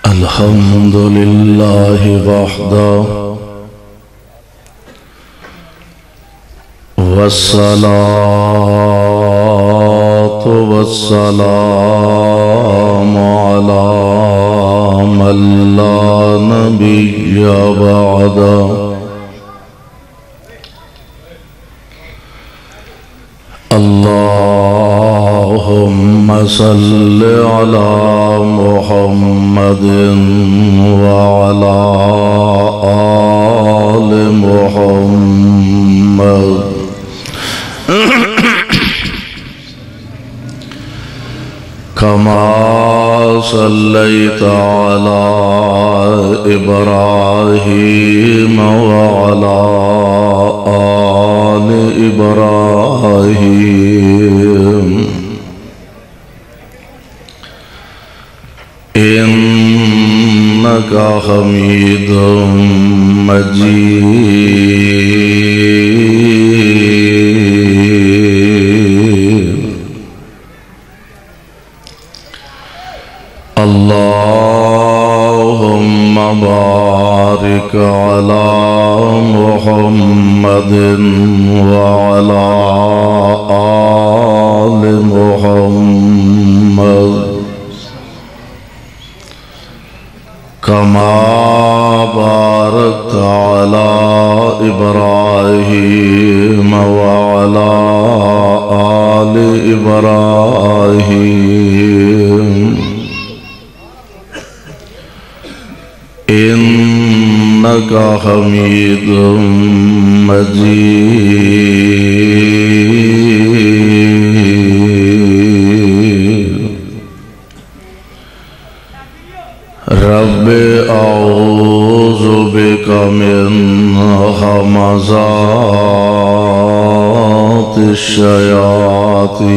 الحمد لله وحده والصلاة والسلام على من لا نبي بعده اللهم صل على محمد وعلى آل محمد كما صليت على إبراهيم وعلى آل إبراهيم إنك حميد مجيد اللهم بارك على محمد وعلى آل محمد كما باركت على إبراهيم وعلى آل إبراهيم إنك حميد مجيد رب أعوذ بك من همزات الشياطين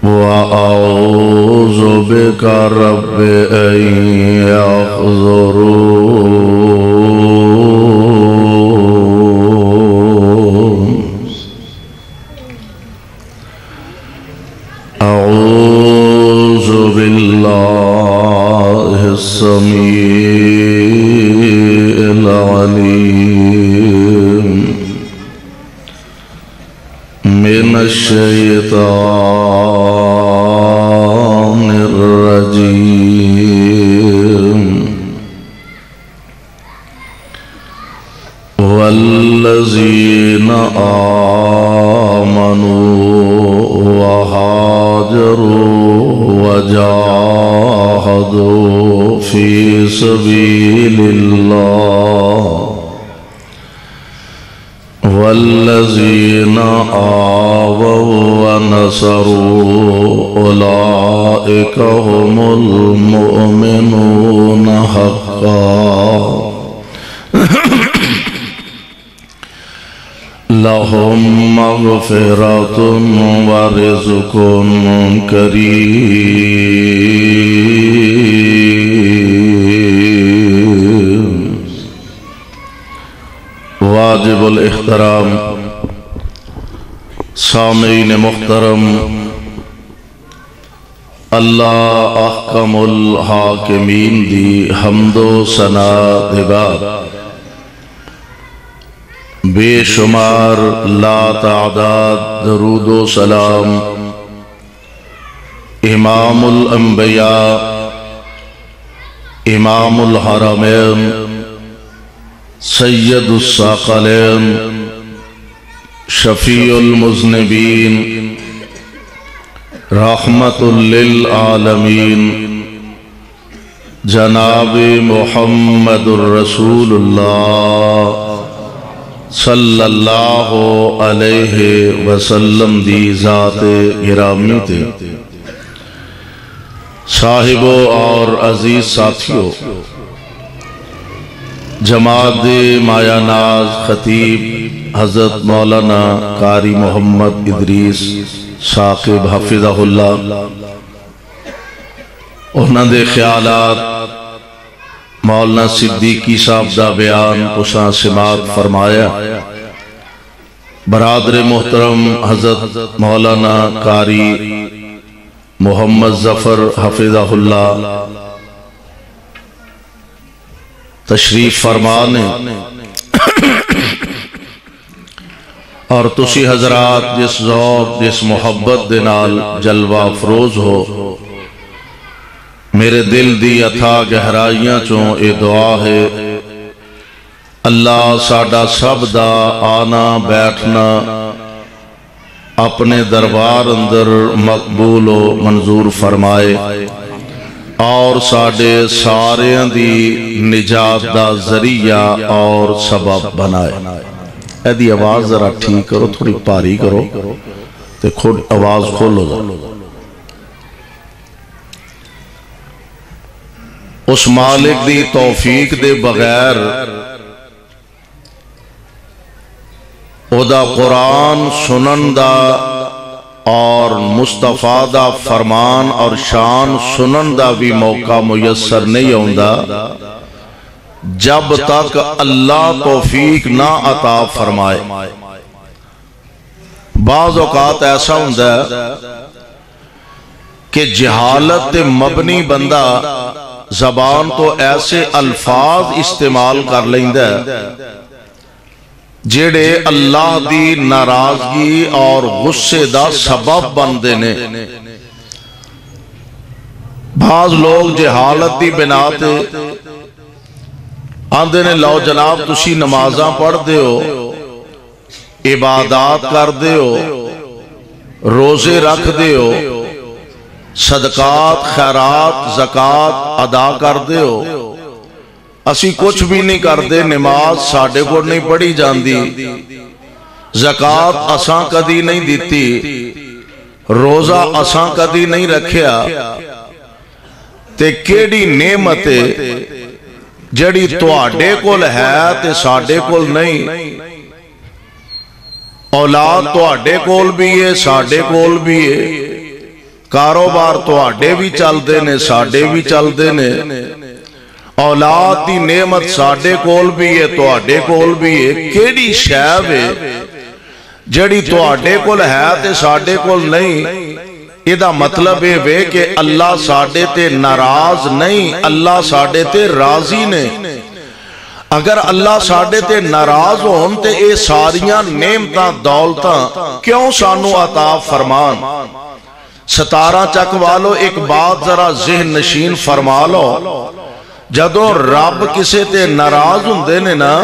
وأعوذ بك رب أن يحضرون أعوذ بالله السميع العليم من الشيطان الرجيم والذين آمنوا وهاجروا وجاهدوا في سبيل الله والذين آووا ونصروا أولئك هم المؤمنون حقا لهم مغفرة ورزق كريم واجب الاحترام سامعین محترم، اللہ احکم الحاکمین دی حمد و ثنا دے بعد بے شمار لا تعداد درود و سلام امام الانبیاء امام الحرمین سید الثقلین شفیع المذنبین رحمت للعالمین جناب محمد الرسول اللہ صلی اللہ علیہ وسلم دی ذات گرامی تے صاحبوں اور عزیز ساتھیوں، جماعت مایا ناز خطیب حضرت مولانا قاری محمد ادریس ثاقب حفظہ اللہ، انہاں دے خیالات مولانا صدیقی صاحب دا بیان اساں سماعت فرمایا۔ برادر محترم حضرت مولانا قاری محمد ظفر حفظہ اللہ تشریف فرمانے اور تسی حضرات جس ذوق جس محبت دے نال جلوہ افروز ہو، میرے دل دی اتھا گہرائیاں چوں اے دعا ہے اللہ ساڈا سب دا آنا بیٹھنا اپنے دربار اندر مقبول و منظور فرمائے اور ساڈے ساریاں دی نجات دا ذریعہ اور سبب بنائے۔ ایدی آواز ذرا ٹھیک کرو، تھوڑی پاری کرو تے خود آواز کھولو ذرا۔ اس مالک دی توفیق دے بغیر او دا قرآن سنن دا اور مصطفیٰ دا فرمان اور شان سنن دا بھی موقع میسر نہیں ہوندا جب تک اللہ توفیق نہ عطا فرمائے۔ بعض اوقات ایسا ہوندا ہے کہ جہالت تے مبنی بندہ زبان تو ایسے الفاظ استعمال کر لیندا ہے جڑے اللہ دی ناراضگی اور غصے دا سبب بندے نے۔ بعض لوگ جہالت دی بنا تے آندے نے لو جناب تسی نمازاں پڑھ دے ہو، عبادات کر دے ہو، روزے رکھ دے ہو، صدقات خیرات زکات ادا کر دے ہو، اسی کچھ بھی نہیں کر دے، نماز ساڑھے کو نہیں پڑھی جاندی، زکات اساں کدی نہیں دیتی، روزہ اساں کدی نہیں رکھیا، تے کیڑی نعمت جڑی تواڈے کول ہے تے ساڈے کول نہیں، اولاد تواڈے کول بھی ہے ساڈے کول بھی ہے، کاروبار تواڈے بھی چل دے نے ساڈے بھی چل دے نے، اولاد دی نعمت ساڈے کول بھی ہے تواڈے کول بھی ہے، کیڑی شے ہے جڑی تواڈے کول ہے تے ساڈے کول نہیں؟ ایدہ مطلب ہے کہ اللہ ساڈے تے ناراض نہیں، اللہ ساڈے تے راضی نے۔ اگر اللہ ساڈے تے ناراض ہون تے اے ساریاں نعمتاں دولتاں کیوں سانو عطا فرمان؟ ستارہ چک والو ایک بات ذرا ذہن نشین فرما لو، جدوں رب کسے تے ناراض ہوندے نے نا،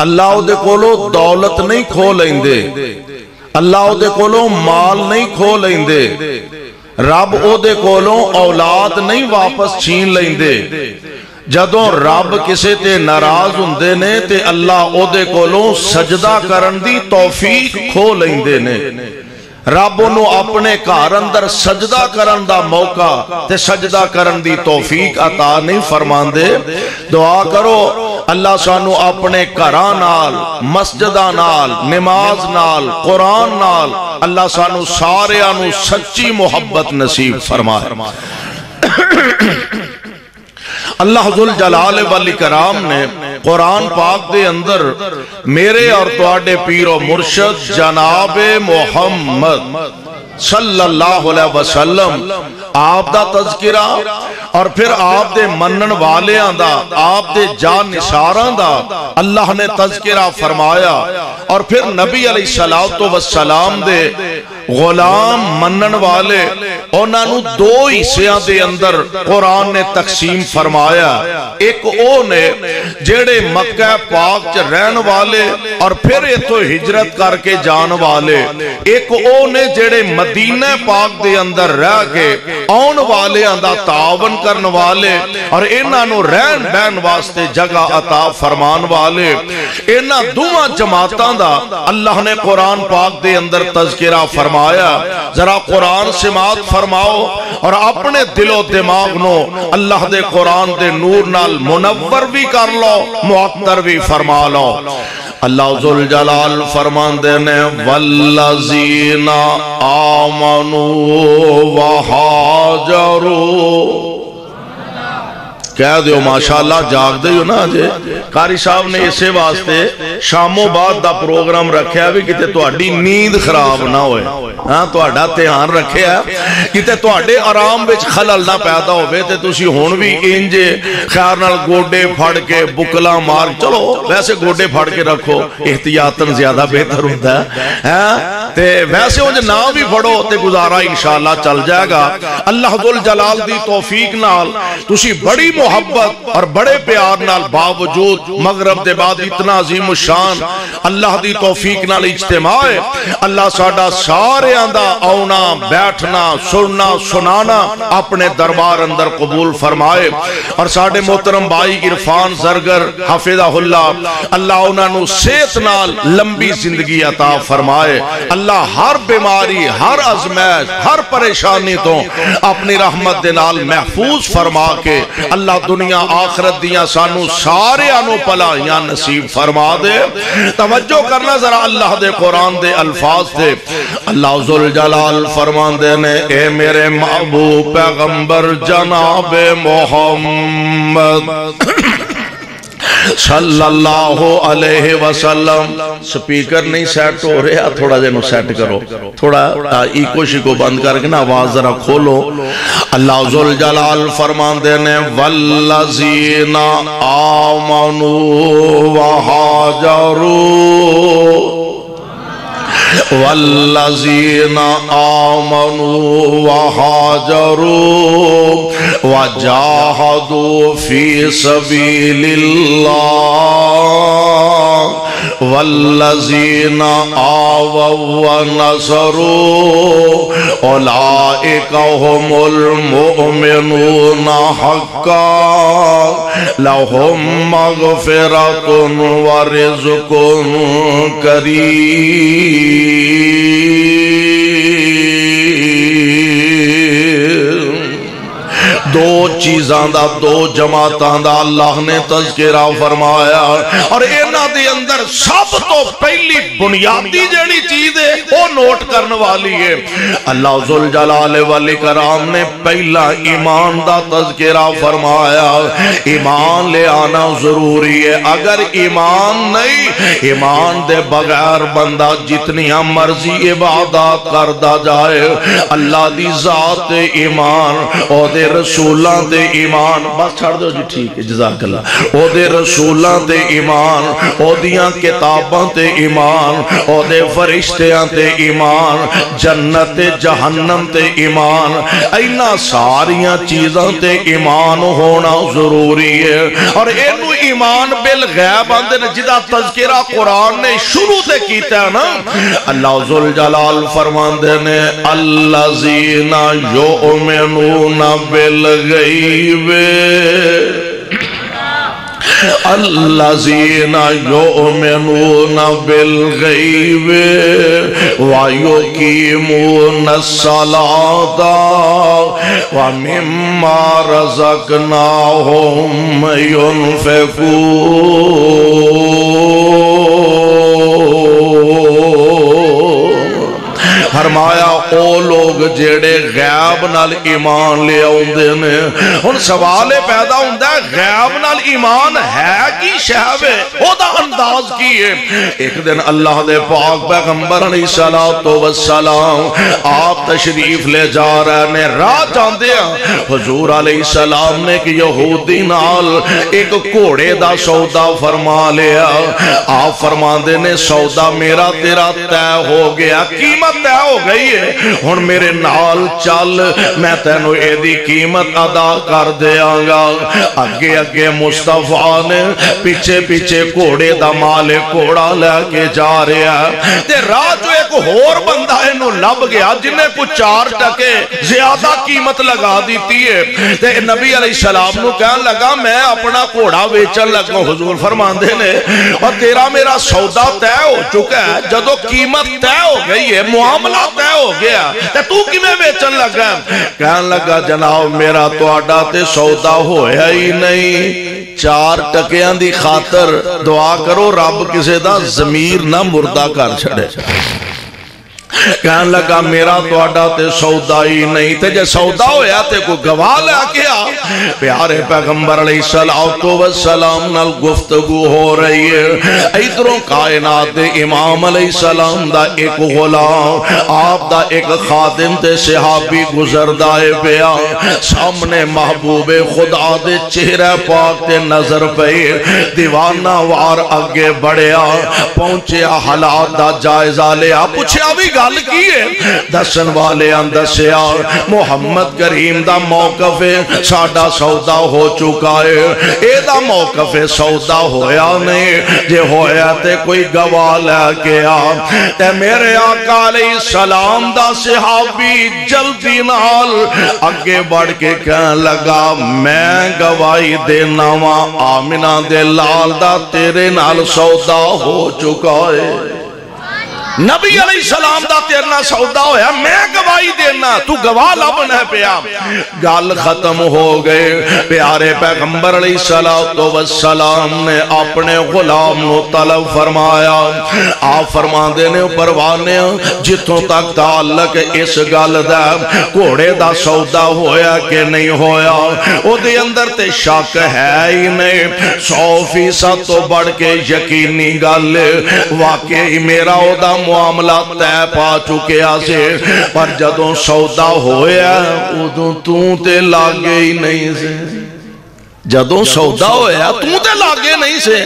اللہ او دے کولو دولت نہیں کھو لیندے، اللہ او دے کولوں مال نہیں کھو لیندے، رب او دے کولوں اولاد نہیں واپس چھین لیندے۔ جدوں رب کسے تے ناراض ہوندے نے تے اللہ او دے کولوں سجدہ کرن دی توفیق کھو لیندے نے۔ رب انہوں اپنے گھر اندر سجدہ کرن دا موقع تے سجدہ کرن دی توفیق عطا نہیں فرمان دے۔ دعا کرو اللہ سانو اپنے گھراں نال، مسجداں نال، نماز نال، قرآن نال اللہ سانو سارے آنو سچی محبت نصیب فرمائے۔ اللہ ذوالجلال والاکرام نے قرآن پاک دے اندر میرے اور تواڈے پیر و مرشد جناب محمد صلی اللہ علیہ وسلم آپ دا تذکرہ اور پھر آپ دے منن والیاں دا، آپ دے جان نثاراں دا اللہ نے تذکرہ فرمایا، اور پھر نبی علیہ السلام دے غلام منن والے انہاں نو دو حصیاں دے اندر قرآن نے تقسیم فرمایا۔ ایک او نے جڑے مکہ پاک چ رہن والے اور پھر ایتھوں ہجرت کر کے جان والے، ایک او نے جڑے مدینہ پاک دے اندر رہ کے آن والے دا تعاون کرن والے اور انہاں نو رہن بہن واسطے جگہ عطا فرمان والے۔ انہاں دوواں جماعتاں دا اللہ نے قرآن پاک دے اندر تذکرہ فرمایا۔ ذرا قرآن سماعت فرماؤ اور اپنے دل و دماغ نو اللہ دے قرآن دے نور نال منور بھی کر لو، معطر بھی فرما لو۔ اللہ ذوالجلال فرمان دینے والذین آمنوا وہاجروا، کہہ دیو ماشاءاللہ جاگ دے ہو نا جے قاری صاحب نے اسے واسطے شاموں بعد دا پروگرام رکھیا بھی کتے توڑی نیند خراب نہ ہوئے ہاں توڑا تیان رکھیا کتے توڑے آرام بچ خلل نہ پیدا ہوئے تے تسی ہون بھی انجے خیار نال گوڑے پھڑ کے بکلا مار چلو ویسے گوڑے پھڑ کے رکھو احتیاطاً زیادہ بہتر ہوتا ہے تے ویسے انجے نہ بھی پھڑو تے گزارا انشاءاللہ چل جائے گا اللہ ذوالجلال دی توفیق نال تسی بڑی محبت اور بڑے پیار نال باوجود مغرب دے بعد اتنا عظیم الشان اللہ دی توفیق نال اجتماع ہے اللہ ساڑا سارے آندہ آونا بیٹھنا سننا سنانا اپنے دربار اندر قبول فرمائے اور ساڑے محترم بھائی عرفان زرگر حافظہ اللہ انہاں نو صحت نال لمبی زندگی عطا فرمائے اللہ ہر بیماری ہر ازمیش ہر پریشانی تو اپنی رحمت دے نال محفوظ فرما کے اللہ دنیا آخرت دیا سانو سارے آنو پلائیاں نصیب فرما دے توجہ کرنا ذرا اللہ دے قرآن دے الفاظ دے اللہ ذوالجلال فرمان دے نے اے میرے محبوب پیغمبر جناب محمد صلی اللہ علیہ وسلم سپیکر نہیں سیٹ ہو رہا تھوڑا جنو سیٹ کرو تھوڑا ایکو شکو بند کر کے نا آواز ذرا کھولو اللہ ذوالجلال فرمان دینے والذین آمنوا وہاجروا والذین آمنوا وہاجروا وجاہدوا فی سبیل اللہ والذین آووا ونصروا اولئک هم المؤمنون حقا لهم مغفرۃ ورزق کریم دو چیزاں دا دو جماعتاں دا اللہ نے تذکرہ فرمایا اور اینا دے اندر سب تو پہلی بنیادی جڑی چیز ہے وہ نوٹ کرنے والی ہے اللہ ذوالجلال والاکرام نے پہلا ایمان دا تذکرہ فرمایا ایمان لے آنا ضروری ہے اگر ایمان نہیں ایمان دے بغیر بندہ جتنی مرضی عبادات کردہ جائے اللہ دی ذات ایمان او دے رسولان دے ایمان بس چھڑ دو جی ٹھیک ہے جزاک اللہ او دے رسولان دے ایمان او دیاں کتاباں تے ایمان او دے فرشتیاں تے ایمان جنت جہنم تے ایمان اینا ساریاں چیزاں تے ایمان ہونا ضروری ہے اور اینو ایمان بالغیب آندے نے جدا تذکرہ قرآن نے شروع تے کیتا ہے نا اللہ ذوالجلال فرمان دے نے الذین یؤمنون بالغیب الذین یؤمنون بالغیب ویقیمون الصلاۃ ومما رزقناہم ينفقون فرمایا او لوگ جیڑے غیب نال ایمان لے آؤندے نے ان سوالے پیدا ہوندہ ہے غیب نال ایمان ہے کی شہوے او دا انداز کی ہے ایک دن اللہ دے پاک پیغمبر علیہ السلام آپ تشریف لے جا رہے نے راہ جاندے ہیں حضور علیہ السلام نے کہ یہودی نال ایک کوڑے دا سودا فرما لیا آپ فرما دے نے سودا میرا تیرا طے ہو گیا قیمت طے ہو گئی ہے ہن میرے نال چل میں تینو اے دی قیمت ادا کر دیاں گا اگے اگے مصطفیٰ نے پیچھے پیچھے کوڑے دا مال کوڑا لے کے جا رہا ہے تے راہ جو ایک ہور بندہ انو لب گیا جنہیں کچھ 4 ٹکے زیادہ قیمت لگا دیتی ہے تے نبی علیہ السلام نو کہنے لگا میں اپنا کوڑا ویچن لگا حضور فرمان دے نے اور تیرا میرا سودا طے ہو چکا ہے جدو قیمت طے ہو گئی ہے معاملہ طے ہو گیا تے تو کی میں بیچن لگا کہنے لگا جناب میرا تو آڈا تے سودا ہویا ہی نہیں 4 ٹکیاں دی خاطر دعا کرو رب کسے دا ضمیر نہ مردہ کر چھڑے کہنے لگا میرا توڑا تے سودا ہی نہیں تے جے سودا ہویا تے کوئی گواہ لے کیا پیارے پیغمبر علیہ السلام نال گفتگو ہو رہی ہے ادھروں کائنات دے امام علیہ السلام دا ایک غلام آپ دا ایک خادم تے صحابی گزردہ پیا سامنے محبوب خدا دے چہرہ پاک تے نظر پہ دیوانہ وار اگے بڑھیا پہنچیا حالات دا جائزہ لیا پوچھیا بھی گل کی ہے دسن والے اندسیا محمد کریم دا موقف ساڑا سودا ہو چکا ہے اے دا موقف سودا ہویا نہیں جے ہویا تے کوئی گواہ لے گیا تے میرے آقا علیہ السلام دا صحابی جلدی نال اگے بڑھ کے کہنے لگا میں گواہی دینا وا آمنہ دے لال دا تیرے نال سودا ہو چکا ہے نبی علیہ السلام دا تیرنا سودا ہویا میں گواہی دینا تو گواہ لبن ہے پیا گال ختم ہو گئے پیارے پیغمبر علیہ السلام نے اپنے غلام نو طلب فرمایا آپ فرما دینے پروانے جتوں تک تعلق اس گال دا گھوڑے دا سودا ہویا کہ نہیں ہویا او دے اندر تے شک ہے ہی نہیں 100% تو بڑھ کے یقینی گال واقعی میرا او دا معاملہ تے پا چکے آسے پر جدوں سودا ہویا ادوں تے لاگے ہی نہیں سے جدوں سودا ہویا تے لاگے نہیں سے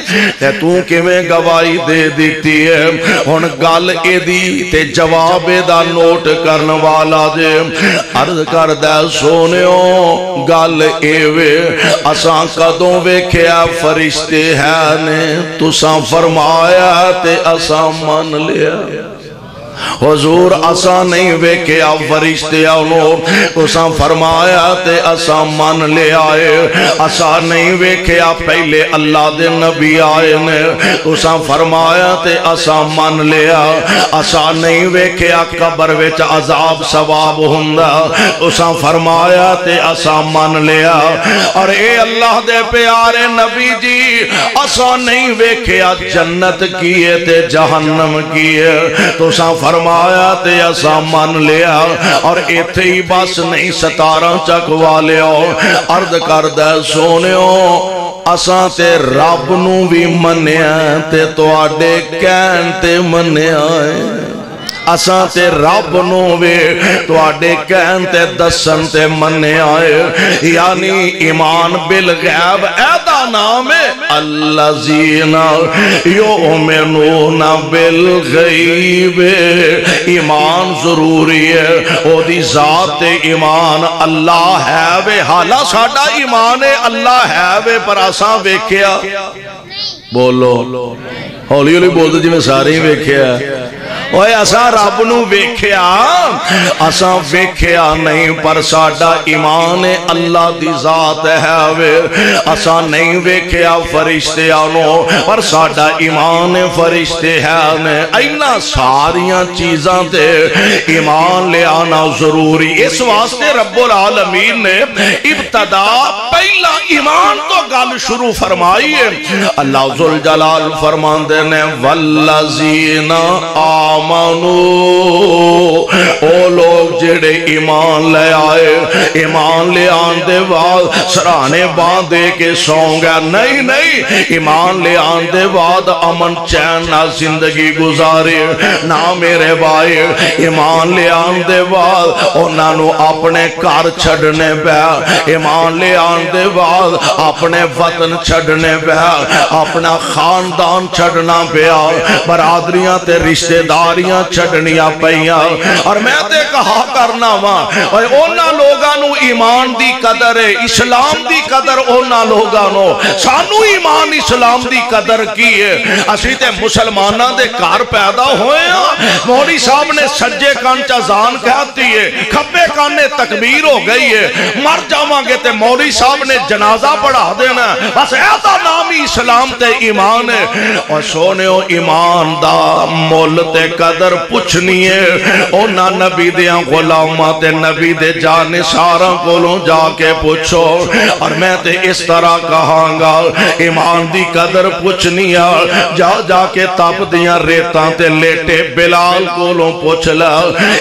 تے میں گواہی دے دیتی ہے ہن گل اے دی تے جواب دا نوٹ کرن والا دے عرض کر دے سونیو گل اے وے اساں کدوں ویکھیا فرشتے ہیں نے تساں فرمایا تے اساں من لیا حضور اساں نہیں ویکھیا فرشتے آنو اساں فرمایا تے اساں من لے آئے اساں نہیں ویکھیا پہلے اللہ دے نبی آئے نے اساں فرمایا تے اساں من لیا اساں نہیں ویکھیا قبر وچ عذاب ثواب ہوندا اساں فرمایا تے اساں من لیا اور اے اللہ دے پیارے نبی جی اساں نہیں ویکھیا جنت کیے تے جہنم کیے تو اساں فرمایا تے اساں من لیا اور ایتھے ہی بس نہیں 17 چکوا لیا عرض کر دے سونیو اساں تے رب نو بھی منیا تے تواڈے کہن تے منیا اساں تے رب نو وے تواڈے کہن تے دسن تے مننے آئے یعنی ایمان بالغیب ایدا نام ہے الذین یؤمنون بالغیب ایمان ضروری ہے او دی ذات ایمان اللہ ہے وے حالا ساڈا ایمان ہے اللہ ہے وے پر اساں ویکھیا بولو ہولی ہولی بول دو جی میں سارے ہی ویکھیا اوہ اساں رب نو ویکھیا اساں ویکھیا نہیں پر ساڈا ایمان اللہ دی ذات ہے وے اساں نہیں ویکھیا فرشتے آنو پر ساڈا ایمان فرشتے ہے نے اینا ساریاں چیزاں تے ایمان لے آنا ضروری اس واسطے رب العالمین نے ابتدا پہلا ایمان تو گل شروع فرمائی ہے اللہ ذوالجلال فرماندے نے والذین آمنو او لوگ جڑے ایمان لے آئے ایمان لے آن دے بعد سرانے باندھے کے سوں گا نہیں ایمان لے آن دے بعد امن چین نہ زندگی گزارے نہ میرے بھائی ایمان لے آن دے بعد انہاں نو اپنے کار چھڑنے پہ ایمان لے آن دے بعد اپنے وطن چھڑنے پہ اپنا خاندان چھڑنا پیا برادریاں تے رشتہ داریاں چھڑنیاں پہیاں اور میں تے کہا کرنا وہاں اونا لوگانو ایمان دی قدر ہے اسلام دی قدر اونا لوگانو سانو ایمان اسلام دی قدر کی ہے اسی تے مسلمانہ دے کار پیدا ہوئے ہیں مولوی صاحب نے سجے کان چازان کہتی ہے کھپے کان نے تکبیر ہو گئی ہے مر جاواں گے تے مولوی صاحب نے جنازہ پڑھا دینا بس ایسا نامی اسلام تے ایمان ہے اور سونےو ایمان دا مول تے قدر پوچھنی ہے اونا نبی دیاں غلاماں تے نبی دے جانشاراں کولوں جا کے پوچھو اور میں تے اس طرح کہاں گا ایمان دی قدر پوچھنی ہے جا جا کے تپ دیاں ریتاں تے لیٹے بلال کولوں پوچھ لا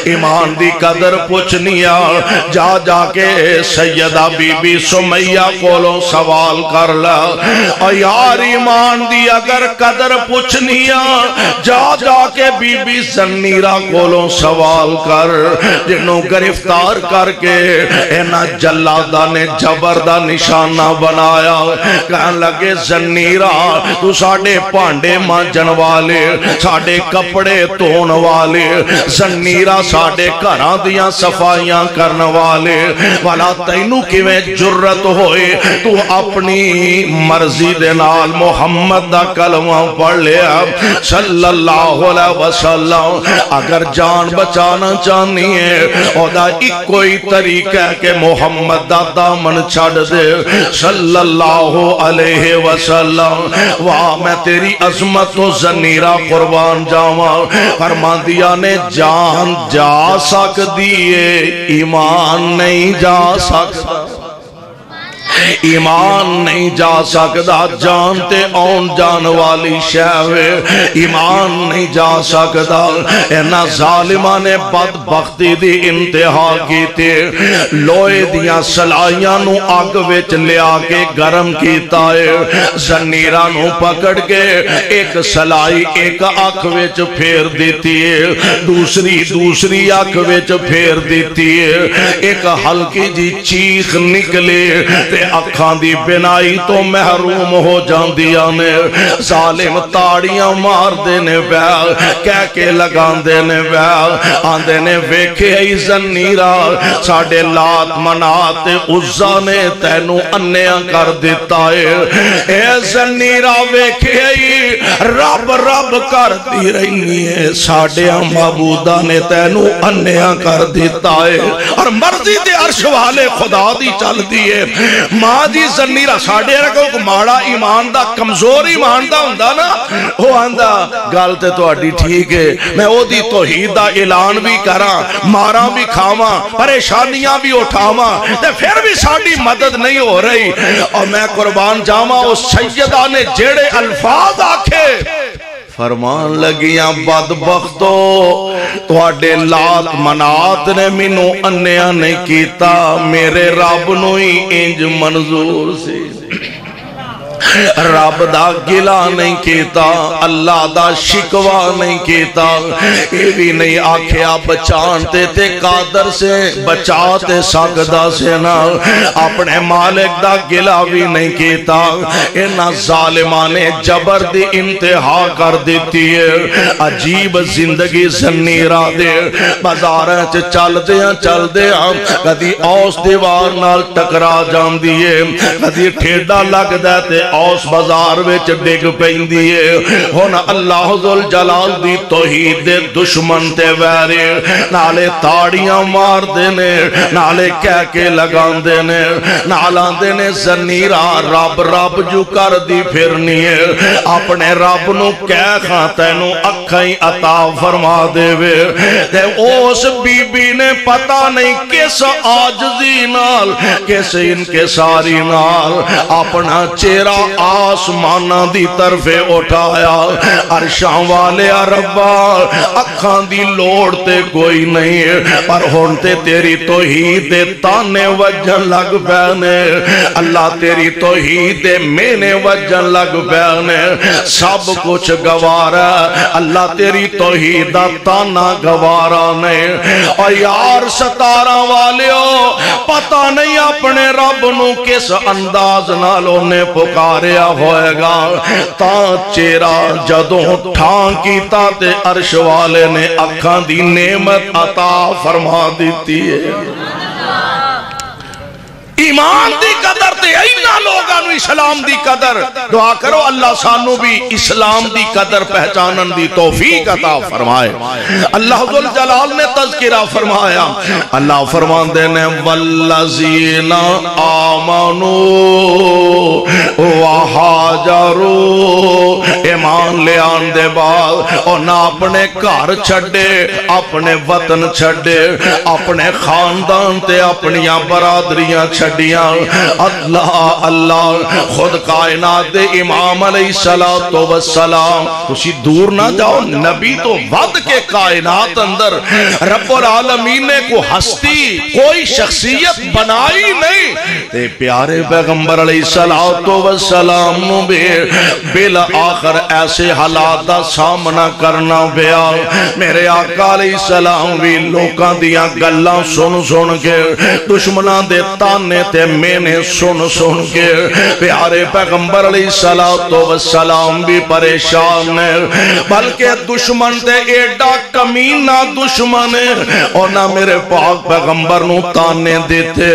ایمان دی قدر پوچھنی ہے جا جا کے سیدہ بی بی سمیہ کولوں سوال کر لا اور یار ایمان دی اگر قدر پوچھنی ہے جا جا کے بی بی زنیرہ کولوں سوال کر جنہوں گرفتار کر کے اینا جلادہ نے جبر دا نشانہ بنایا کہنے لگے زنیرہ تو ساڑھے پانڈے مانجن والے ساڑھے کپڑے تون والے زنیرہ ساڑھے گھراں دیاں صفائیاں کرن والے والا تینوں کیویں جرت ہوئے تو اپنی مرضی دے نال محمد دا کلمہ پڑھ لیا صلی اللہ علیہ وسلم اگر جان بچانا چاہنی ہے اور دا ایک کوئی طریقہ ہے کہ محمد دا دامن چھڑ دے صلی اللہ علیہ وسلم واہ میں تیری عظمت و زنیرہ قربان جاواں فرما دیا نے جان جا سک دیئے ایمان نہیں جا سکتا ایمان نہیں جا سکتا جانتے آن جان والی شہوے ایمان نہیں جا سکتا اینا ظالمہ نے بدبختی دی انتہا کی تے لوئے دیاں سلائیاں نو آگ وچ لیا کے گرم کیتا ہے زنیرہ نو پکڑ کے ایک سلائی ایک آنکھ وچ پھیر دیتی ہے دوسری آنکھ وچ پھیر دیتی ہے ایک ہلکی جی چیخ نکلے تے اکھاں دی بنائی تو محروم ہو جاندیاں نے ظالم تاڑیاں مار دینے بیال کہہ کے لگان دینے بیال آندے نے ویکھے ای زنیرہ ساڑھے لات منات عزہ نے تینوں انیاں کر دیتا ہے اے زنیرہ ویکھے ای رب رب کر دی رہی ہے ساڑھے معبودہ نے تینوں انیاں کر دیتا ہے اور مرضی دے عرش والے خدا دی چل دیئے ماں جی زنیرہ ساڑھے رکھو کو ماڑا ایمان دا کمزور ایمان دا ہوندا نا وہ آندہ گالتے تو اڈی ٹھیک ہے میں او دی توحید دا اعلان بھی کراں ماراں بھی کھاواں پریشانیاں بھی اٹھاواں تے پھر بھی ساڑھی مدد نہیں ہو رہی اور میں قربان جاواں اس سیدہ نے جیڑے الفاظ آکھے فرمان لگیاں بدبختو تو اڈے لات منات نے منو انیاں نہیں کیتا میرے رب نوئی انج منظور سے رب دا گلا نہیں کیتا اللہ دا شکوا نہیں کیتا یہ بھی نہیں آکھیا بچانتے تے قادر سے بچاتے ساگدہ سے نا اپنے مالک دا گلا بھی نہیں کیتا انہا ظالمانے جبر دی انتہا کر دیتی ہے عجیب زندگی زنیرہ دے بازاریں چل دیاں کدی اوس دیوار نال ٹکرا جان دیئے کدی ٹھیڈا لگ دیتے اوس بازار وچ ڈگ پیندی ہے ہونا اللہ ذوالجلال دی توحید دے دشمن تے ویرے نالے تاڑیاں مار دینے نالے کہہ کے لگان دینے نالان دینے زنیرہ رب رب جو کر دی پھرنی ہے اپنے رب نو کہہ خانتے نو اکھائیں عطا فرما دے وے تے اس بی بی نے پتہ نہیں کس آجزی نال کس انکساری نال اپنا چہرہ آسمانہ دی طرف اٹھایا عرشاں والے ربا اکھاں دی لوڑتے کوئی نہیں پر ہونتے تیری توحید تانے وجن لگ پینے اللہ تیری توحید مینے وجن لگ پینے سب کچھ گوارا اللہ تیری توحید تانا گوارا نہیں اور یار ستارہ والے ہو پتہ نہیں اپنے رب نو کس انداز نالوں نے پکاریا ہوئے گا تا چیرا جدوں ٹھان کیتا تے عرش والے نے اکھاں دی نعمت عطا فرما دیتی ہے ایمان دی قدر تے اینا لوگاں نو اسلام دی قدر دعا کرو اللہ سانو بھی اسلام دی قدر پہچانن دی توفیق عطا فرمائے اللہ ذو الجلال نے تذکرہ فرمایا اللہ فرماندے نے والذین آمنوا وہاجروا ایمان لے آن دے بعد اور نہ اپنے گھر چھڑے اپنے وطن چھڑے اپنے خاندان تے اپنیاں برادریاں چھڑیاں اللہ اللہ خود کائنات دے امام علیہ السلام کسی دور نہ جاؤ نبی تو ود کے کائنات اندر رب العالمین نے کو ہستی کوئی شخصیت بنائی نہیں تے پیارے پیغمبر علیہ السلام نو بالآخر ایسے حالات دا سامنا کرنا پیا میرے آقا علیہ السلام بھی لوکاں دیاں گلاں سن سن کے دشمناں دے تانے تے مینے سن سن کے پیارے پیغمبر علیہ السلام بھی پریشان ہے بلکہ دشمن تے ایڈا کمینہ دشمن ہے اور نہ میرے پاک پیغمبر نو تانے دیتے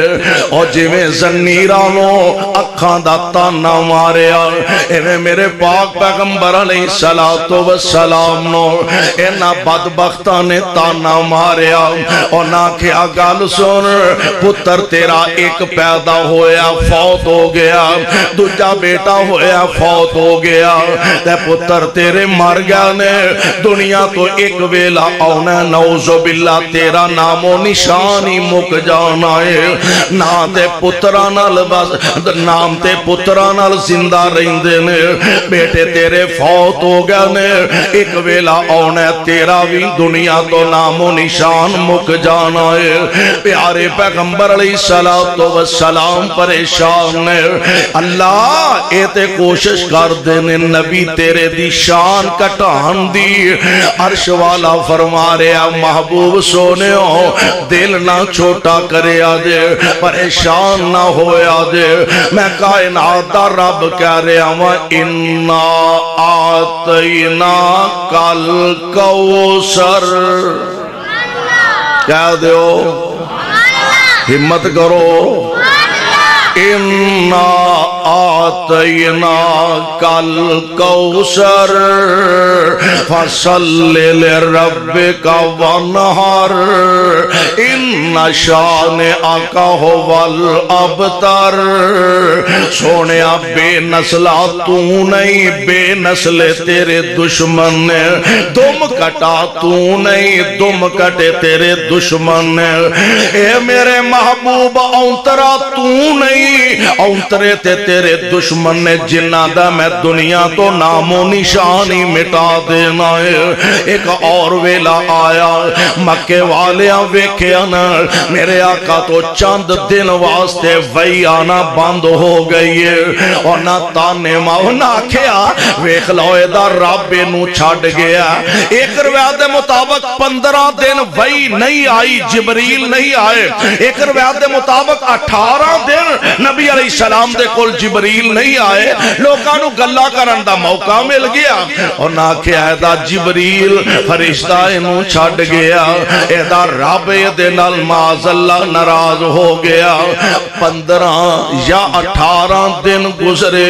اور جویں زنیرانو اکھاں دا تانا ماریا ایویں میرے پاک پیغمبر علیہ السلام نو اینا بدبختاں نے تانا ماریا اور نہ کیا گل سن پتر تیرا ایک پیدا ہویا فوت ہو گیا دوجا بیٹا ہویا فوت ہو گیا تے پتر تیرے مر گیا نے دنیا تو ایک ویلا آنا نعوذ باللہ تیرا نام و نشانی مک جانا ہے نا تے پترانال نام تے پترانال زندہ رہندے نے بیٹے تیرے فوت ہو گیا نے ایک ویلا آنا تیرا بھی دنیا تو نام و نشان مک جانا ہے پیارے پیغمبر علیہ السلام پریشان ہے اللہ اے تے کوشش کر دینے نبی تیرے دی شان کٹان دی عرش والا فرما رہا محبوب سونے ہو دل نہ چھوٹا کرے آجے پریشان نہ ہوئے آجے میں کائنات دا رب کہہ رہا ہوں اِنَّا آتَيْنَا کَلْ کوثر کہہ دیو ہمت کرو اِنَّا آتَيْنَا کَلْ کوثر فَصَلِّ لِرَبِّكَ وَانْحَرْ اِنَّ شَانِئَكَ هُوَ الْأَبْتَرُ سونیا بے نسلہ تو نہیں بے نسل تیرے دشمن نے دم کٹا تو نہیں دم کٹے تیرے دشمن نے اے میرے محبوب اونترا تو نہیں اونترے تے تیرے دشمن نے جنہ دا میں دنیا تو نام و نشانی مٹا دینا ہے ایک اور ویلا آیا مکے والیاں ویکھیا نا میرے آقا تو چند دن واسطے وہی آنا بند ہو گئی ہے اور نہ تانے ماں نہ کھیا ویکھ لوئے دا رب نو چھڑ گیا ایک روایت مطابق 15 دن وہی نہیں آئی جبریل نہیں آئے ایک روایت مطابق 18 دن نبی علیہ السلام دے کول جبریل نہیں آئے لوکانو گلہ کرن دا موقع مل گیا اور نہ کیا ایدہ جبریل فرشتہ انہوں چھڑ گیا ایدہ رب دے نال معاذ اللہ ناراض ہو گیا 15 یا 18 دن گزرے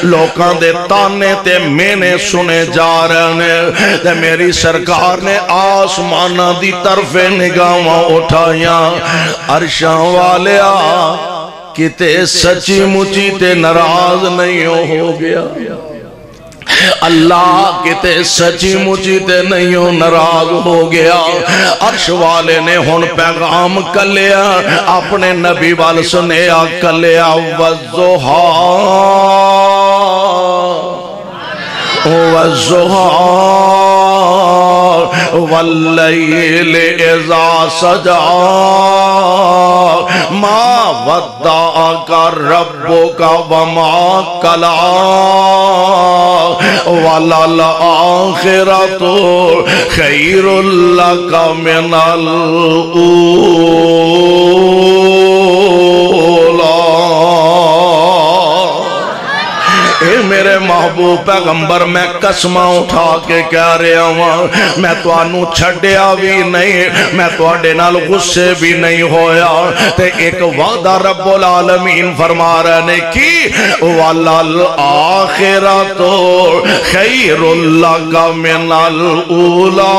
لوکان دے تانے تے مینے سنے جا رہے تے میری سرکار نے آسمانہ دی طرف نگاہاں اٹھائیاں عرشاں والیا کتے سچی مچی تے ناراض نہیں ہو گیا اللہ کتے سچی مچی تے نہیں ہو ناراض ہو گیا عرش والے نے ہن پیغام کلیا اپنے نبی وال سنیا کلیا والضحا والضحا واللیل اذا سجا ما ودعک ربک وما کلا وللآخرۃ خیر لک من الاولی میرے محبوب پیغمبر میں قسماں اٹھا کے کہہ رہا ہوں میں توانوں چھڈیا بھی نہیں میں تواڈے نال غصے بھی نہیں ہویا تے ایک وعدہ رب العالمین فرما رہے نے کی وَلَلْآخِرَةُ خَيْرٌ لَكَ مِنَ الْأُولَى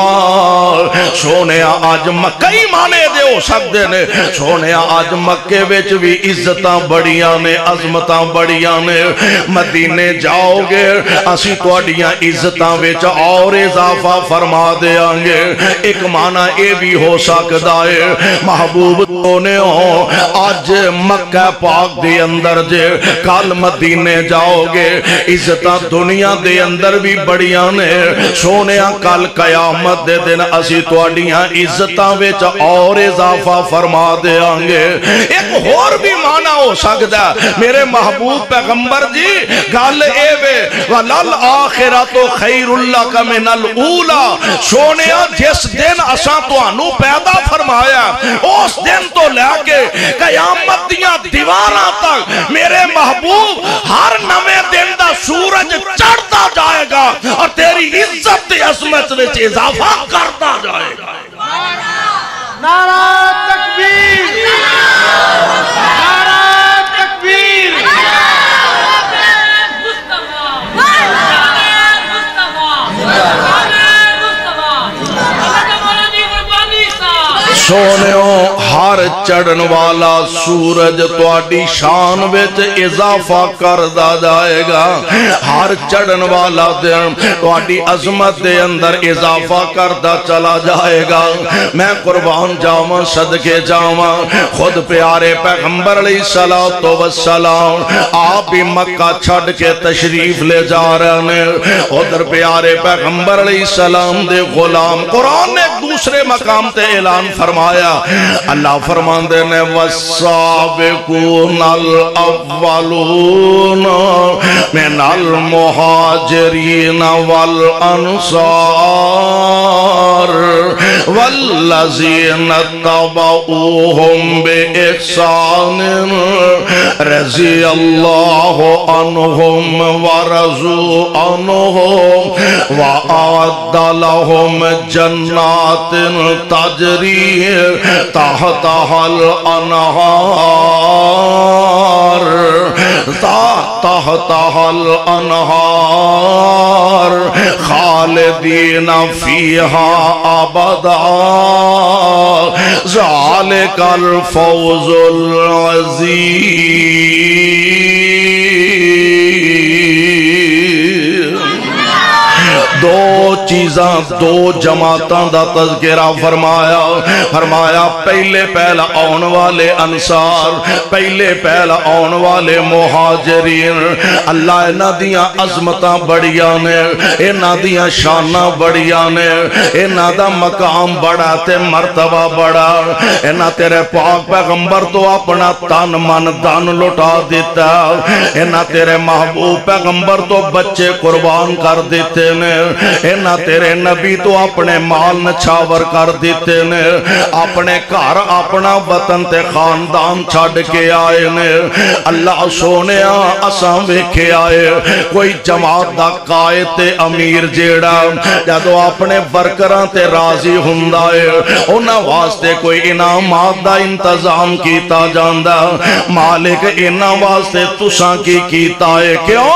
سونے آج مکئی مانے دے ہو سکتے نے سونے آج مکے وچ بھی عزتاں بڑیاں نے عظمتاں بڑیاں نے مدینے جاؤ گے اسی تواڈیاں عزتاں وچ اور اضافہ فرما دیاں گے ایک معنی اے بھی ہو سکتا ہے محبوب سونے ہو آج مکہ پاک دے اندر جے کل مدینے جاؤ گے عزتاں دنیا دے اندر بھی بڑیاں نے سونے کل قیامت دے دن اسی تواڈیاں عزتاں وچ اور اضافہ فرما دیاں گے ایک اور بھی معنی ہو سکتا ہے میرے محبوب پیغمبر جی گل اے وے وَلَلْآخِرَةُ خَيْرٌ لَكَ مِنَ الْأُولَى سونیا جس دن اساں تانوں پیدا فرمایا اس دن تو لے کے قیامت دیاں دیواراں تک میرے محبوب ہر نویں دن دا سورج چڑھتا جائے گا اور تیری عزت تے عظمت وچ اضافہ کرتا جائے گا نعرہ تکبیر نعرہ تکبیر سونےوں ہر چڑھن والا سورج تواڈی شان وچ اضافہ کردا جائے گا ہر چڑھن والا دن تواڈی عظمت دے اندر اضافہ کردا چلا جائے گا میں قربان جاواں صدقے جاواں خود پیارے پیغمبر علیہ الصلوۃ والسلام آپ بھی مکہ چھڈ کے تشریف لے جا رہے ہیں ادھر پیارے پیغمبر علیہ السلام دے غلام قرآن نے ایک دوسرے مقام تے اعلان فرمایا اللہ فرماندے نے والسابقون الاولون من المہاجرین والانصار والذین اتبعوہم بإحسان رضی اللہ عنہم ورضوا عنہم وأعد لهم جنات تجری تحتها الانہار تحتها الانہار خالدین فیہا ابدا ذالک الفوز العظیم دو چیزاں دو جماعتاں دا تذکرہ فرمایا پہلے پہلا آن والے انصار پہلے پہلا آن والے مہاجرین اللہ انہاں دیاں عظمتاں بڑیاں نے انہاں دیاں شاناں بڑیاں نے انہاں دا مقام بڑا تے مرتبہ بڑا انہاں تیرے پاک پیغمبر تو اپنا تن من دن لٹا دیتا انہاں تیرے محبوب پیغمبر تو بچے قربان کر دیتے نے انہاں تیرے نبی تو اپنے مال نچھاور کر دیتے نے اپنے گھر اپنا وطن تے خاندان چھڑ کے آئے نے اللہ سونے اساں ویکھے آئے کوئی جماعت دا قائد تے امیر جیڑا جدو اپنے ورکراں تے راضی ہوندا ہے انہاں واسطے کوئی انعامات دا انتظام کیتا جاندا مالک انہاں واسطے تساں کی کیتا ہے کیوں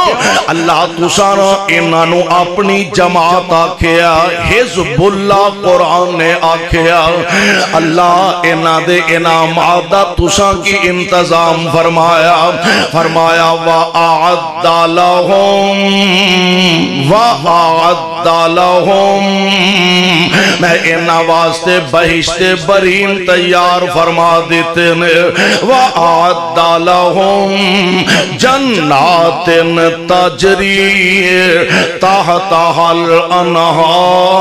اللہ تساں انہاں نو اپنی جماعت آکھیا حزب اللہ قرآن نے آکھیا اللہ انہاں دے انعامات دا تساں کی انتظام فرمایا وَأَعَدَّ لَهُمْ میں انہاں واسطے بہشت برین تیار فرما دیتے نے وَأَعَدَّ لَهُمْ جَنَّاتٍ تَجْرِي تَحْتَهَا الْأَنْهَارُ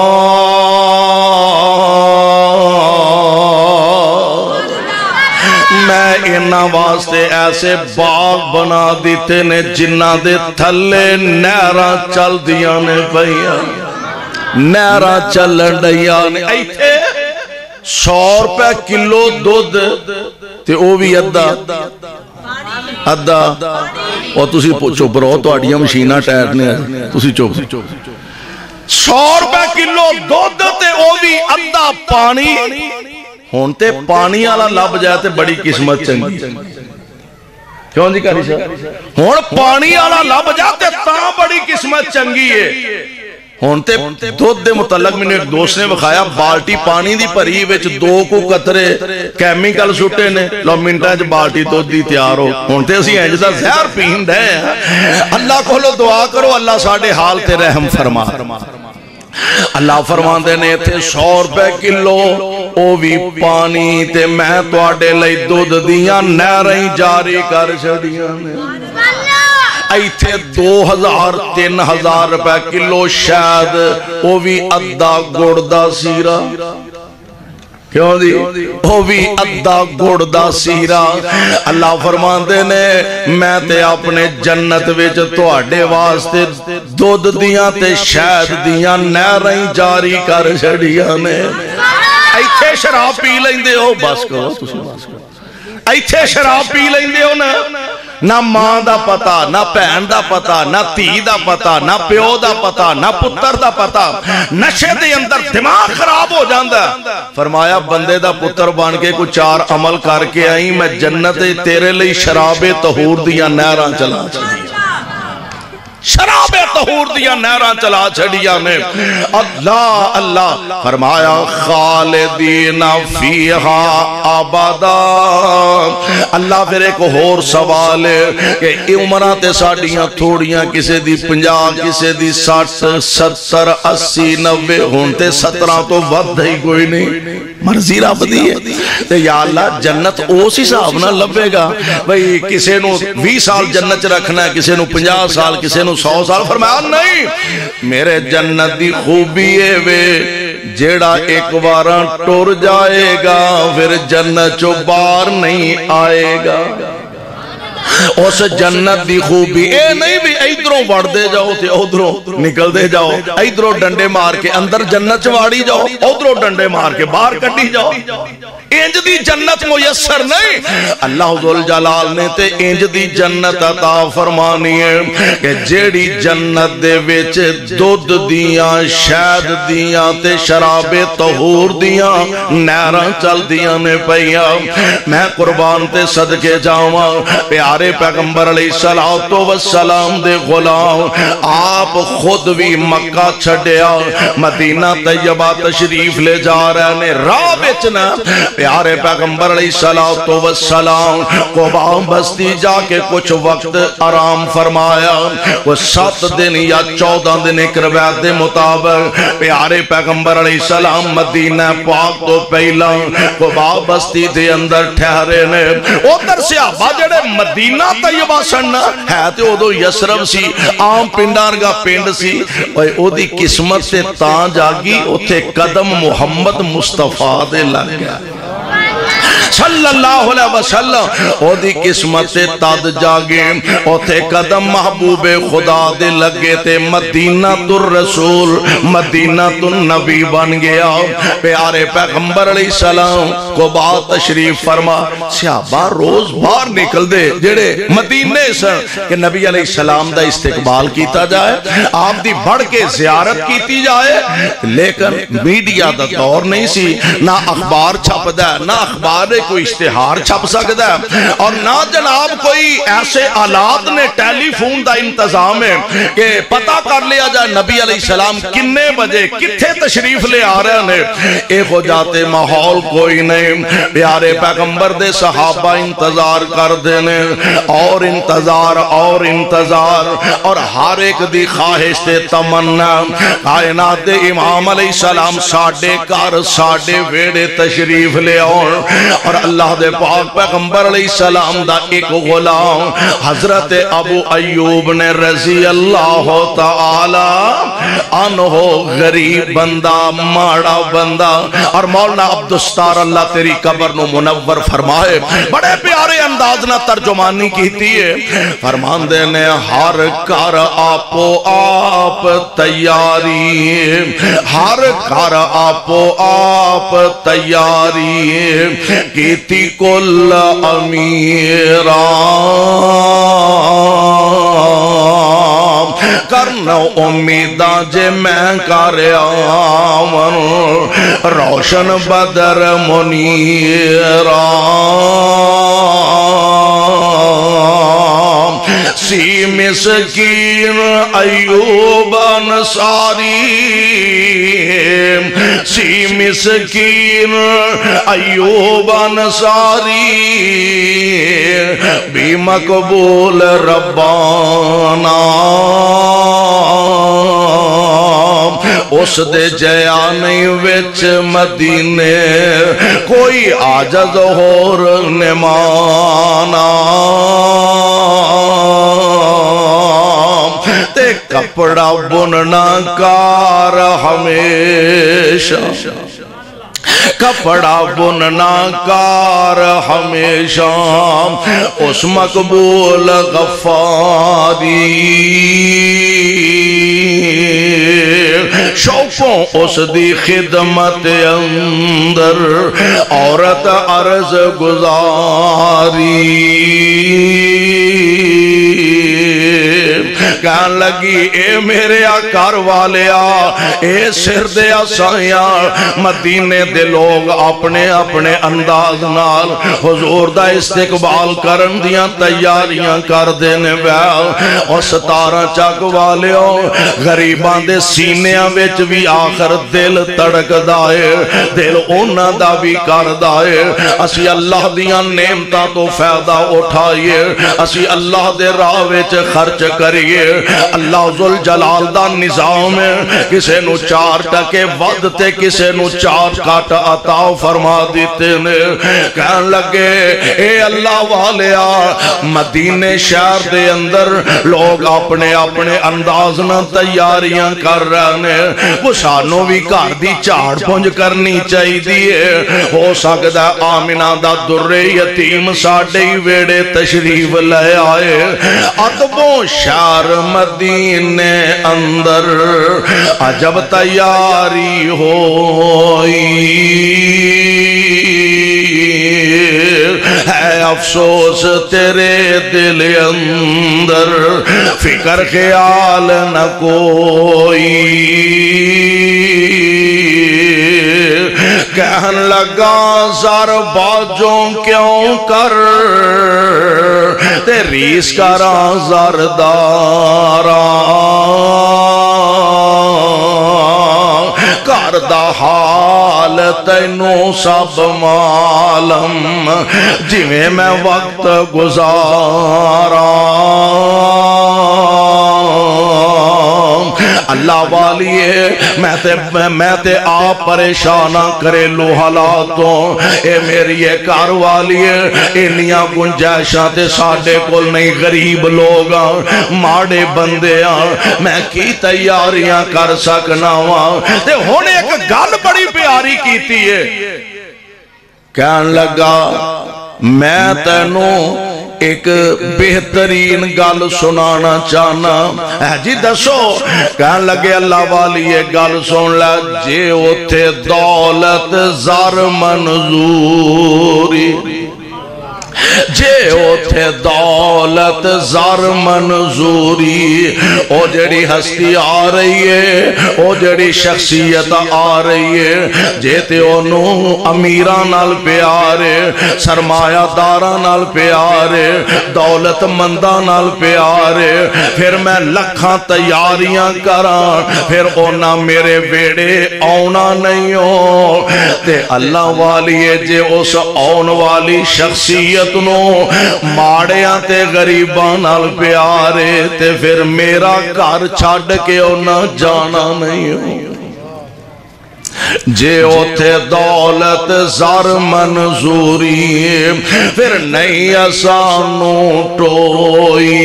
میں انہاں واسطے ایسے باغ بنا دیتے نے جنہ دے تھلے نہراں چل دیاں نے پئیاں نہراں چلن ڈیاں نے ایتھے 100 روپے کلو دودھ تے او بھی ادھا ادھا اور تسی چپ رہو تہاڈیاں مشیناں ٹائر نے تسی چپ 100 روپے کلو دودھ تے او بھی ادھا پانی ہون تے پانی والا لب جائے تے بڑی قسمت چنگی کیوں جی کاری صاحب ہون پانی والا لب جائے تے تاں بڑی قسمت چنگی ہے ہونتے دودھ دے متعلق میں نے ایک دوست نے بخایا بالٹی پانی دی پری وچ 2 کو قطرے کیمیکل سٹے نے لو منٹاں چ بالٹی دودھ دی تیار ہو ہونتے اسی انج دا زہر پین دے اللہ کولو دعا کرو اللہ ساڈے حال تے رحم فرما اللہ فرماندے نے تھے 100 روپے کلو او بھی پانی تے میں تواڈے لئی دودھ دیاں نہراں جاری کر چھڈیاں نے ایتھے 2000-3000 روپے کلو شاید او بھی ادھا گڑ دا سیرا کیوں دی او بھی ادھا گڑ دا سیرا اللہ فرماندے نے میں تے اپنے جنت وچ تواڈے واسطے دودھ دیاں تے شاید دیاں نہراں جاری کر چھڈیاں نے ایتھے شراب پی لیندے ہو بس کرو تسی بس کرو ایتھے شراب پی لیندے ہو نہ ماں دا پتا نہ بہن دا پتا نہ دھی دا پتا نہ پیو دا پتا نہ پتر دا پتا نشے دے اندر دماغ خراب ہو جاندا فرمایا بندے دا پتر بن کے کوئی 4 عمل کر کے آئی میں جنت تیرے لئی شراب طہور دیاں نہراں چلا چھڈیاں شراب طہور دیاں نہراں چلا چھڈیاں نے اللہ اللہ فرمایا خالدین فیہا ابدا اللہ پھر ایک اور سوال ہے کہ عمرہ تے ساڈیاں تھوڑیاں کسے دی 50 کسے دی 60 70 80 90 ہونتے 17 تو ود ہی کوئی نہیں مرضی رب دی ہے تے یا اللہ جنت اس حساب نہ لبے گا بھئی کسے نو 20 سال جنت رکھنا ہے کسے نو 50 سال کسے نو 100 سال فرمایا نہیں میرے جنت دی خوبی ہے وے جیڑا ایک بارہ ٹور جائے گا پھر جنت چو باہر نہیں آئے گا اس جنت دی خوبی اے نہیں بھی ایدروں وڑ دے جاؤ تے ادھروں نکل دے جاؤ ایدروں ڈنڈے مار کے اندر جنت چواڑی جاؤ ادھروں ڈنڈے مار کے باہر کٹی جاؤ انج دی جنت میسر نہیں اللہ ذو الجلال نے تے انج دی جنت عطا فرمانی ہے کہ جیڑی جنت دے وچ دودھ دیاں شہد دیاں تے شراب طہور دیاں نہراں چل دیاں نے پئیاں میں قربان تے صدقے جاواں پیارے پیغمبر علیہ السلام دے غلام آپ خود بھی مکہ چھڑیا مدینہ طیبہ تشریف لے جا رہے نے راہ بچنا پیارے پیغمبر علیہ السلام قبا بستی جا کے کچھ وقت آرام فرمایا وہ 7 دن یا 14 دن ایک روایت دے مطابق پیارے پیغمبر علیہ السلام مدینہ پاک تو پہلا قبا بستی دے اندر ٹھہرے نے ادھر سے آبا جڑے مدینہ طیبہ سننا ہے تے ادھو یسرب سی عام پنڈارگا پنڈ سی او دی قسمت سے تاں جاگی اتھے قدم محمد مصطفیٰ دے لگ گیا صلی اللہ علیہ وسلم او دی قسمت تاد جاگے او تے قدم محبوب خدا دے لگے تے مدینہ الرسول مدینہ النبی بن گیا پیارے پیغمبر علیہ السلام کو بات تشریف فرما صحابہ روز باہر نکل دے جڑے مدینے سے کہ نبی علیہ السلام دا استقبال کیتا جائے آپ دی بڑھ کے زیارت کیتی جائے لیکن میڈیا دا دور نہیں سی نہ اخبار چھپ دا نہ اخبار کوئی اشتہار چھپ سکتا ہے اور نہ جناب کوئی ایسے آلات نے ٹیلی فون دا انتظام ہے کہ پتہ کر لیا جائے نبی علیہ السلام کنے بجے کتھے تشریف لے آ رہے ہیں ایک ہو جاتے ماحول کوئی نہیں پیارے پیغمبر دے صحابہ انتظار کر دینے اور انتظار اور ہر ایک دی خواہش تے تمنا کائنات دے امام علیہ السلام ساڑھے کار ساڑھے ویڑے تشریف لے اور اللہ دے پاک پیغمبر علیہ السلام دا ایک غلام حضرت ابو ایوب نے رضی اللہ تعالی عنہ غریب بندہ ماڑا بندہ اور مولانا عبدالستار اللہ تیری قبر نو منور فرمائے بڑے پیارے انداز نہ ترجمانی کیتی ہے فرمان دے نے ہر کار آپو آپ تیاری ہر کار آپو آپ تیاری کیتی کل امیرا کرنا امیداں جے میں کر آون روشن بدر منیرا سی مسکین ایوب انصاری سی مسکین ایوب انصاری بھی مقبول ربانا اس دے جیانی وچ مدینے کوئی عاجز ہور نمانا تے کپڑا بننا کار ہمیشہ کپڑا بننا کار ہمیشہ اس مقبول غفاری شوقوں اس دی خدمت اندر عورت عرض گزاری کہن لگی اے میرے آکار والیا اے سر دے آسائیاں مدینے دے لوگ اپنے اپنے انداز نال حضور دا استقبال کرن دیاں تیاریاں کر دینے بیاں اور 17 چک والیوں غریبان دے سینیاں وچ بھی آخر دل تڑک دائے دل اونا دا بھی کر دائے اسی اللہ دیاں نعمتاں تو فائدہ اٹھائیے اسی اللہ دے راہ وچ خرچ کریے اللہ ذوالجلال دا نظام ہے کسے نو 4 ٹکے ود تے کسے نو 4 کٹ عطا فرما دیتے نے کہن لگے اے اللہ والیا مدینے شہر دے اندر لوگ اپنے اپنے انداز نہ تیاریاں کر رہے ہیں وہ سانوں بھی گھر دی جھاڑ پونجھ کرنی چاہی دیئے ہو سکتا ہے آمنہ دا در یتیم ساڑھے ہی ویڑے تشریف لے آئے ادبوں شہر مدینے اندر عجب تیاری ہوئی ہے افسوس تیرے دل اندر فکر خیال نہ کوئی کہن لگا زر باجوں کیوں کر تیریس کراں زرداراں کردہ حال تینوں سب معلوم جویں میں وقت گزاراں اللہ والیے میں تے آپ پریشانہ کرے لو حالاتوں اے میری اے کار والیے انیاں گنجائشاں تے ساڑھے کول نہیں غریب لوگاں ماڑے بندیاں میں کی تیاریاں کر سکنا ہوا تے ہونے ایک گل بڑی پیاری کیتی ہے کہن لگا میں تینوں ایک بہترین گل سنانا چاہنا جی دسو کہن لگے اللہ والی یہ گل سن لے جے اوتھے دولت زر منظوری جے اوتھے دولت زر منظوری او جڑی ہستی آ رہی ہے او جڑی شخصیت آ رہی ہے جے تے انہوں امیران نال پیارے سرمایہ داران نال پیارے دولت مندان نال پیارے پھر میں لکھاں تیاریاں کران پھر اونا میرے بیڑے آونا نہیں ہو تے اللہ والی ہے جے اس آون والی شخصیت ماڑیاں تے غریبان نال پیارے تے پھر میرا گھر چھاڑ کے اونا جانا نہیں ہو جے اوتھے دولت زر منظوری پھر نہیں اسانوں ٹوئی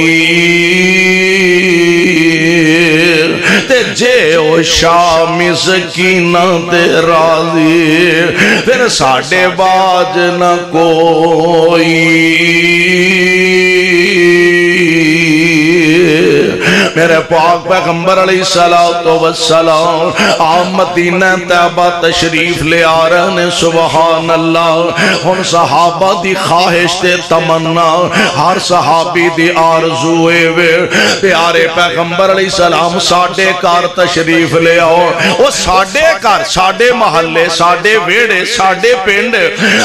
تے جے او شاہ مسکینہ تے راضی پھر ساڑھے باج نہ کوئی میرے پاک پیغمبر علیہ السلام آپ مدینہ طیبہ تشریف لے آ رہے ہیں سبحان اللہ ہن صحابہ دی خواہش تے تمنا ہر صحابی دی آرزوئے وے پیارے پیغمبر علیہ السلام ساڑھے کار تشریف لے آؤ وہ ساڑھے کار ساڑھے محلے ساڑھے ویڑے ساڑھے پینڈ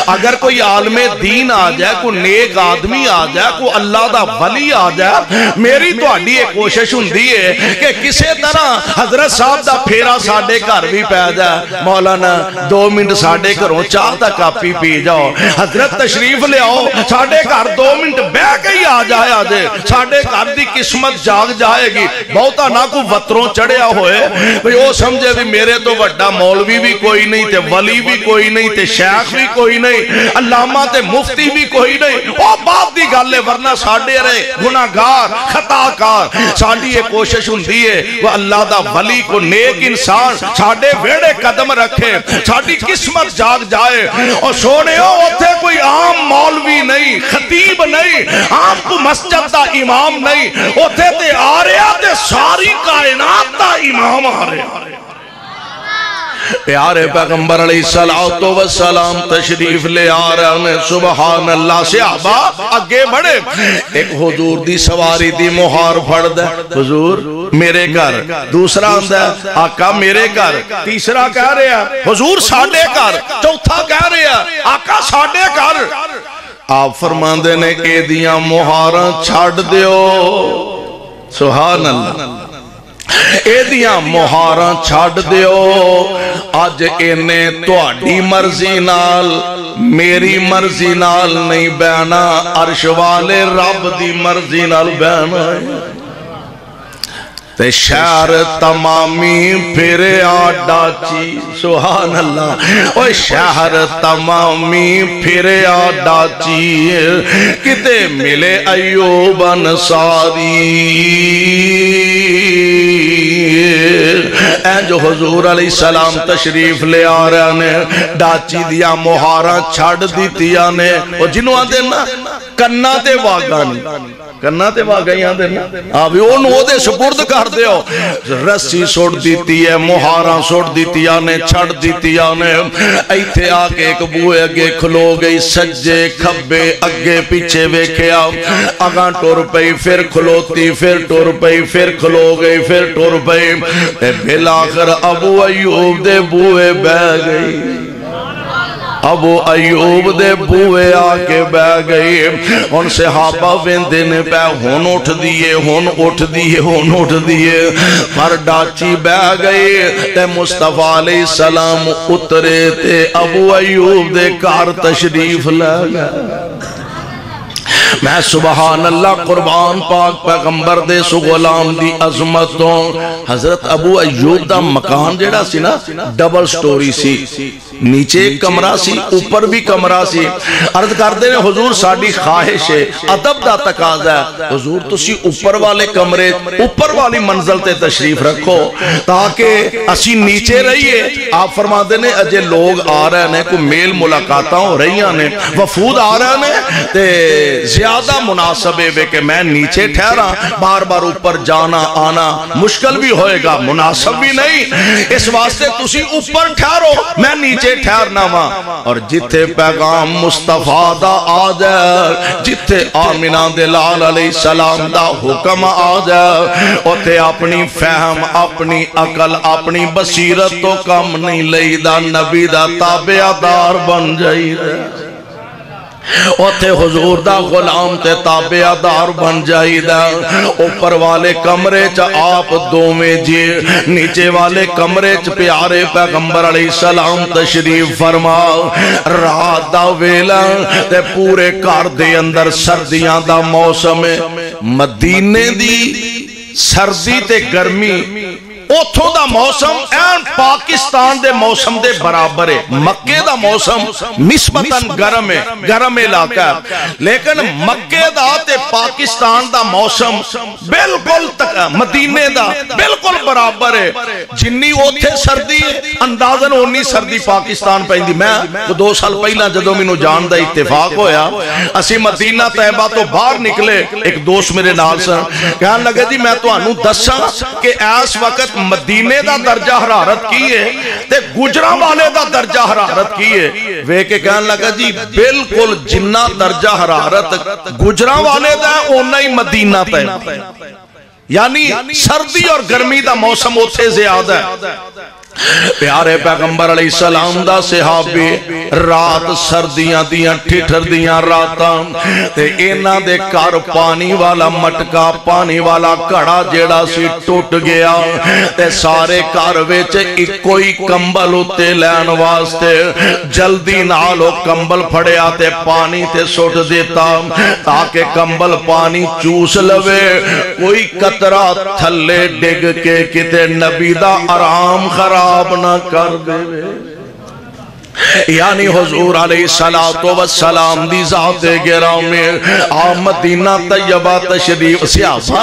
اگر کوئی عالم دین آ جائے کوئی نیک آدمی آ جائے کوئی اللہ دا ولی آ جائے میری تو اڈی ایک کوشش ہوندی ہے کہ کسے طرح حضرت صاحب دا پھیرا ساڑھے گھر بھی پہ جائے مولانا 2 منٹ ساڑھے گھروں چاہ تک کافی پی جاؤ حضرت تشریف لے آؤ ساڑھے گھر 2 منٹ بے گئی آ جائے آجے ساڑھے گھر دی قسمت جاگ جائے گی بہتا نہ کو وطروں چڑھیا ہوئے وہ سمجھے بھی میرے تو وڈا مولوی بھی کوئی نہیں تے ولی بھی کوئی نہیں تے شیخ بھی کوئی نہیں علامہ تے مفتی بھی کوئی نہیں وہ بات دی گالے ورنہ ساڑھے رہے گناہگار خطاکار ساڑھی یہ کوشش ہوندی ہے وہ اللہ دا ولی کو نیک انسان ساڑھے ویڑے قدم رکھے ساڑھی قسمت جاگ جائے اور سونے ہو ہوتے کوئی عام مولوی نہیں خطیب نہیں عام کو مسجد دا امام نہیں ہوتے تے آ رہا تے ساری کائنات دا امام آ رہا پیارے پیغمبر علیہ السلام تشریف لے آ رہے ہیں سبحان اللہ صحابہ آگے بڑھے ایک حضور دی سواری دی مہار پھڑ دے حضور میرے گھر دوسرا اندہ آقا میرے گھر تیسرا کہہ رہے ہیں حضور ساڑھے گھر چوتھا کہہ رہے ہیں آقا ساڑھے گھر آپ فرماندے نے کہ دیاں مہاراں چھاڑ دیو سبحان اللہ اے دیاں مہاراں چھاڑ دیو آج انہیں تواڈی مرضی نال میری مرضی نال نہیں بینا عرش والے رب دی مرضی نال بینا تے شہر تمامی پھرے آڈا چی سبحان اللہ اوہ شہر تمامی پھرے آڈا چی کتے ملے ایوب انصاری اے جو حضور علیہ السلام تشریف لے آ رہے ہیں ڈاچی دیا مہارا چھاڑ دیتیا نے اور جنہوں آن دینا کننا دے واگانی کرنا تے واقعی آن دینا آبی انہوں دے سپرد کر دے ہو رسی سوڑ دیتی ہے مہاراں سوڑ دیتی آنے چھڑ دیتی آنے ایتھے آکے ایک بوئے اگے کھلو گئی سجے کھبے اگے پیچھے ویکھے آؤ اگاں ٹور پئی پھر کھلوتی پھر ٹور پئی پھر کھلو گئی پھر ٹور پئی بلاخر ابو ایوب دے بوئے بہ گئی ابو ایوب دے بوئے آکے بہ گئی ان صحابہ ویندے نے پہ ہون اٹھ دیئے ہون اٹھ دیئے ہون اٹھ دیئے پر ڈاچی بہ گئی تے مصطفیٰ علیہ السلام اترے تے ابو ایوب دے کار تشریف لگا میں سبحان اللہ قربان پاک پیغمبر دے سو غلام دی عظمتوں حضرت ابو ایوب دا مکان جڑا سی نا ڈبل سٹوری سی نیچے ایک کمرہ سی اوپر بھی کمرہ سی عرض کر دے حضور ساڑھی خواہش ہے ادب دا تقاضا ہے حضور تسی اوپر والے کمرے اوپر والی منزل تے تشریف رکھو تاکہ اسی نیچے رہیے آپ فرما دینے اجے لوگ آ رہے ہیں کوئی میل ملاقاتاں ہو رہی ہیں وفود آ رہے ہیں تے زیادہ مناسب ہے کہ میں نیچے ٹھہرا بار بار اوپر جانا آنا مشکل بھی ہوئے گا مناسب بھی نہیں اس واسطے تسی اوپر ٹھہرو میں نیچے ٹھہرنا ماں اور جتھے پیغام مصطفیٰ دا آ جائے جتھے آمینہ دلال علیہ السلام دا حکم آ جائے اوتے اپنی فہم اپنی عقل اپنی بصیرت تو کم نہیں لئی دا نبی دا تابعہ دار بن جائی اوتھے حضور دا غلام تے تابعہ دار بن جائی دا اوپر والے کمرے چا آپ دومیں جی نیچے والے کمرے چا پیارے پیغمبر علیہ السلام تشریف فرما رات دا ویلا تے پورے کار دے اندر سردیاں دا موسم مدینے دی سردی تے گرمی اتھوں دا موسم این پاکستان دے موسم دے برابر ہے. مکے دا موسم نسبتاً گرم علاقہ ہے, لیکن مکے دا تے پاکستان دا موسم بالکل مدینے دا بالکل برابر ہے. جنی اوتھے سردی اندازن اونی سردی پاکستان پہندی. میں 2 سال پہلا جدو مینوں جان دا اتفاق ہویا, اسی مدینہ طیبہ تو باہر نکلے, ایک دوست میرے نال سن کہنے لگے جی میں تانوں دساں کہ اس وقت مدینے دا درجہ حرارت کی ہے تے گجرانوالے دا درجہ حرارت کی ہے. وے کے کہنے لگا جی بالکل جنہ درجہ حرارت گجرانوالے دا اونا ہی مدینہ طیبہ, یعنی سردی اور گرمی دا موسم اتھے زیادہ ہے. پیارے پیغمبر علیہ السلام دا صحابی رات سردیاں دیاں ٹھٹر دیاں راتاں تے اینا دے کار پانی والا مٹکا پانی والا کڑا جیڑا سی ٹوٹ گیا تے سارے کار ویچ ایک کوئی کمبل اتے لین واسطے جلدی نالو کمبل پھڑیا تے پانی تے سوٹ دیتا تاکہ کمبل پانی چوس لوے, کوئی قطرہ تھلے ڈگ کے کتے نبی دا آرام خراب نہ کر دے. یعنی حضور علیہ السلام دی ذات گرامی مدینہ طیبہ تشریف صحابہ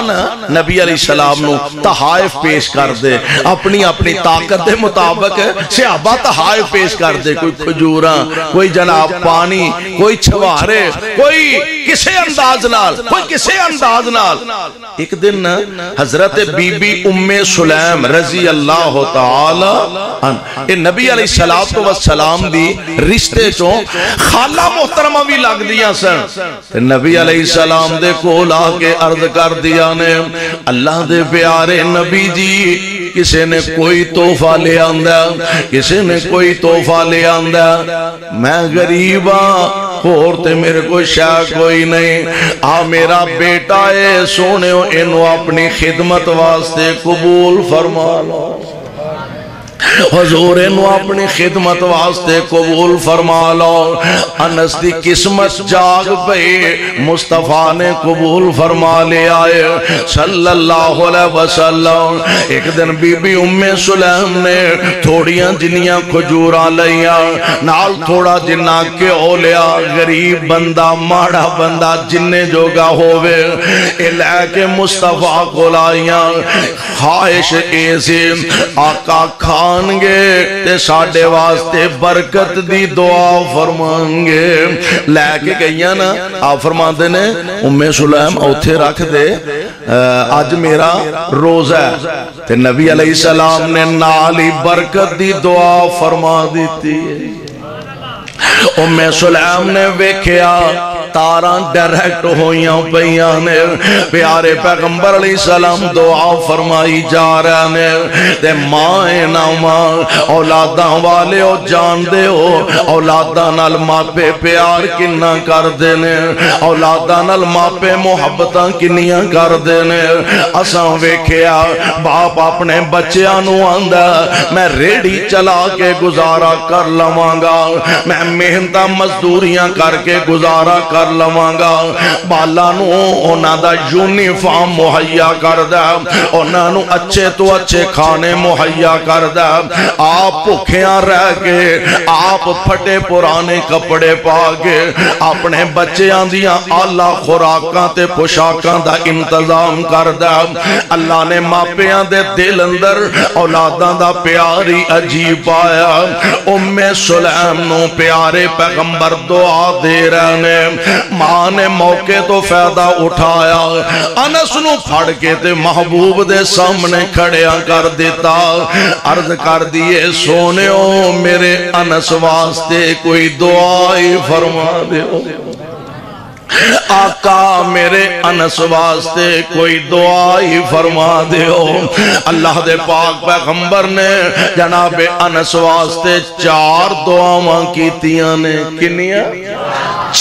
نبی علیہ السلام نو تحائف پیش کر دے, اپنی اپنی طاقت دے مطابق صحابہ تحائف پیش کر دے. کوئی کھجوراں, کوئی جناب پانی, کوئی چھوارے, کوئی کسے انداز نال, کوئی کسے انداز نال. ایک دن حضرت بی بی ام سلیم رضی اللہ تعالی نبی علیہ السلام دی رشتے چوں خالہ محترمہ بھی لگ دیا سن. نبی علیہ السلام دے کول آ کے عرض کر دیا نے اللہ دے پیارے نبی جی کسے نے کوئی تحفہ لے آندا, کسے نے کوئی تحفہ لے آندا, میں غریب ہاں اور تے میرے کو شاہ کوئی نہیں, میرا بیٹا ہے سونے انہوں اپنی خدمت واسطے قبول فرما لو. حضور انہوں اپنی خدمت واسطے قبول فرما لو. انس دی قسمت جاگ پئی, مصطفیٰ نے قبول فرما لے آئے صلی اللہ علیہ وسلم. ایک دن بی بی ام سلیم نے تھوڑیاں جنیاں کھجوراں لیا, نال تھوڑا جنہ کے ہو لیا. غریب بندہ ماڑا بندہ جننے جوگا ہوئے اے لے کے مصطفیٰ کو لائیاں. خواہش ایسے آقا کھان گے تے ساڑھے واسطے برکت دی دعا فرمانگے. لے کے گئیاں نا آپ فرمان دے نے ام سلیم اوتھے رکھ دے آج میرا روزہ ہے, تے نبی علیہ السلام نے نالی برکت دی دعا فرما دیتی. ام سلیم نے ویکھیا تاران ڈیریکٹ ہویاں پیاں نے, پیارے پیغمبر علیہ السلام دعا فرمائی جا رہے نے تے مائیں نہ ماں اولاداں والے ہو جان دے ہو, اولاداں نال ماپے پیار کننا کر دینے, اولاداں نال ماپے محبتاں کنیاں کر دینے. اساں ویکھیا باپ اپنے بچیاں نو آندا میں ریڑی چلا کے گزارا کر لواں گا, میں محنتاں مزدوریاں کر کے گزارا کر لواں گا, بالا نو اونا دا یونیفارم مہیا کر دا, اونا نو اچھے تو اچھے کھانے مہیا کر دا. آپ بھوکیاں رہ کے, آپ پھٹے پرانے کپڑے پا کے اپنے بچیاں دیاں اعلیٰ خوراکاں تے پوشاکاں دا انتظام کر دا. اللہ نے ماپیاں دے دل اندر اولاداں دا پیاری عجیب پایا. ام سلیم نو پیارے پیغمبر دعا دے رہنے, ماں نے موقع تو فائدہ اٹھایا, انس نو پھڑ کے تے محبوب دے سامنے کھڑیاں کر دیتا. عرض کر دیئے سونے ہو میرے انس واسطے کوئی دعائی فرما دے ہو, آقا میرے انس واسطے کوئی دعائی فرما دے ہو. اللہ دے پاک پیغمبر نے جناب انس واسطے 4 دعاواں کیتیاں نے. کنیاں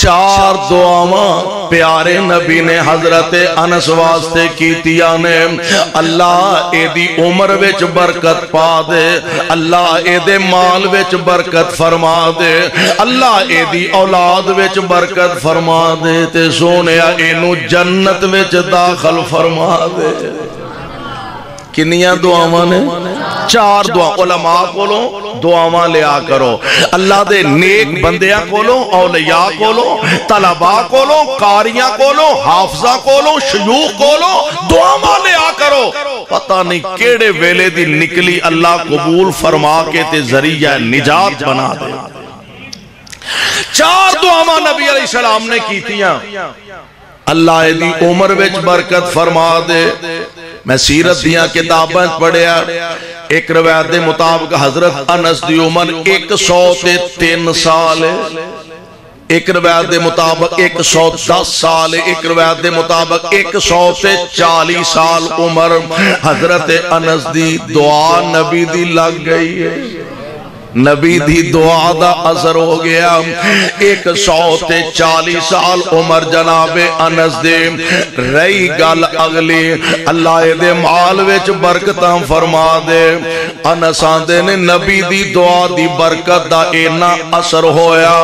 4 دعاواں پیارے نبی نے حضرت انس واسطے کیتیاں نے. اللہ اے دی عمر وچ برکت پا دے, اللہ اے دے مال وچ برکت فرما دے, اللہ اے دی اولاد وچ برکت فرما دے, تے سونے اینو جنت وچ داخل فرما دے. کنیاں دعاواں نے؟ 4 دعا علماء کولو دعاواں لیا کرو، اللہ دے نیک بندیاں کولو، اولیاء کولو، طلباء کولو، قاریاں کولو، حافظاں کولو، شیوخ کولو دعاواں لیا کرو، پتہ نہیں کیڑے ویلے دی نکلی اللہ قبول فرما کے تے ذریعہ نجات بنا دے۔ 4 دعاواں نبی علیہ السلام نے کیتیاں، اللہ دی عمر وچ برکت فرما دے۔ میں سیرت دیاں کتاباں پڑھیا، ایک روایت دے مطابق حضرت انس دی عمر 103 سال ہے، ایک روایت دے مطابق 110 سال ہے، ایک روایت دے مطابق 140 سال عمر حضرت انس دی دعا نبی دی لگ گئی ہے، نبی دی دعا دا اثر ہو گیا۔ 140 سال عمر جناب انس دے، رہی گل اگلی اللہ دے مال وچ برکتاں فرما دے۔ انس آندے نے نبی دی دعا دی برکت دا اینا اثر ہویا،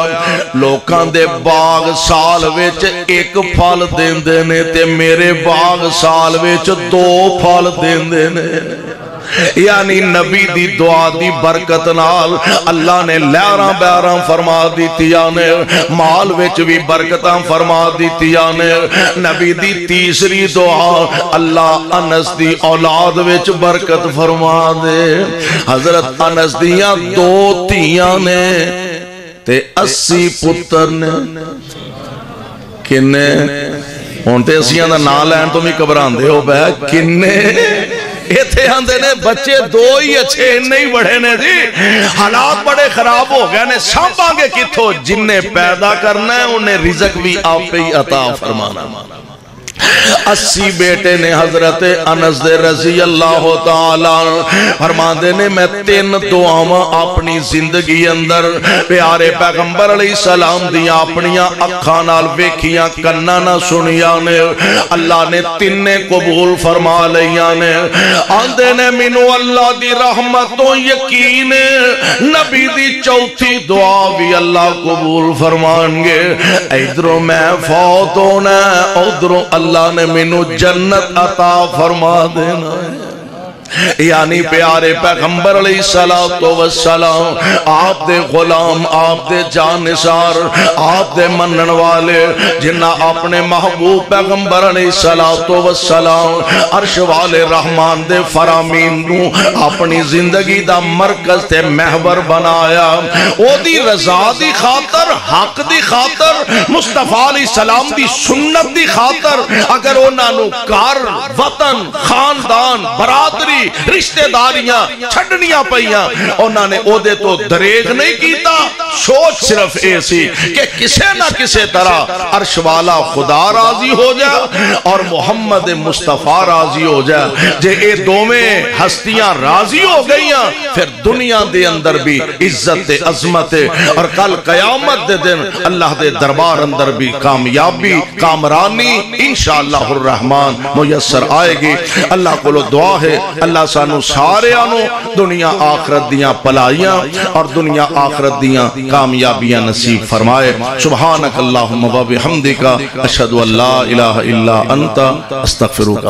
لوکاں دے باغ سال وچ 1 پھل دیندے نے تے میرے باغ سال وچ 2 پھل دیندے نے۔ یعنی نبی دی دعا دی برکت نال اللہ نے لہراں بیاراں فرما دیتیاں نے، مال وچ بھی برکتاں فرما دیتیاں نے۔ نبی دی تیسری دعا اللہ انس دی اولاد وچ برکت فرما دے۔ حضرت انس دیاں 2 دھیاں نے تے 80 پتر نے، کنے ہن تے اسیاں دا نام لین تو بھی گھبراندے ہو پے، کنے ایتھے آندے نے بچے 2 ہی اچھے نہیں بڑھے نے جی، حالات بڑے خراب ہو گئے نے، سانبھاں گے کتھوں؟ جن نے پیدا کرنا ہے انہیں رزق بھی آپ پہ ہی عطا فرمانا۔ 80 بیٹے نے حضرت انس دے رضی اللہ تعالیٰ فرماندے نے میں 3 دعاواں اپنی زندگی اندر پیارے پیغمبر علیہ السلام دیاں اپنیاں اکھاں نال ویکھیاں کناں نہ سنیاں نے، اللہ نے 3 قبول فرما لیاں نے۔ آندے نے مینوں اللہ دی رحمت تو یقین نبی دی 4تھی دعا بھی اللہ قبول فرمان گے، ادھروں میں فوت ہونا ادھروں اللہ نے مینوں جنت عطا فرما دینا۔ یعنی پیارے پیغمبر علیہ السلام آپ دے غلام، آپ دے جانثار، آپ دے منن والے جنہ اپنے محبوب پیغمبر علیہ السلام عرش والے رحمان دے فرامین نو اپنی زندگی دا مرکز تے محور بنایا، او دی رضا دی خاطر، حق دی خاطر، مصطفیٰ علیہ السلام دی سنت دی خاطر اگر انہاں نو گھر، وطن، خاندان، برادری، رشتہ داریاں چھڑنیاں پئیاں، انہاں نے او دے تو دریغ نہیں کیتا، سوچ صرف ایسی کہ کسے نہ کسے طرح عرش والا خدا راضی ہو جائے اور محمد مصطفیٰ راضی ہو جائے۔ جے اے دوویں ہستیاں راضی ہو گئیاں پھر دنیا دے اندر بھی عزت عظمت اور کل قیامت دے دن اللہ دے دربار اندر بھی کامیابی کامرانی انشاءاللہ الرحمن میسر آئے گی۔ اللہ کو لو دعا ہے اللہ سانو سارے آنو دنیا آخرت دیاں پلائیاں اور دنیا آخرت دیاں کامیابیاں نصیب فرمائے۔ سبحانک اللہم و بحمدک اشہدو ان لا الہ الا انت استغفرک۔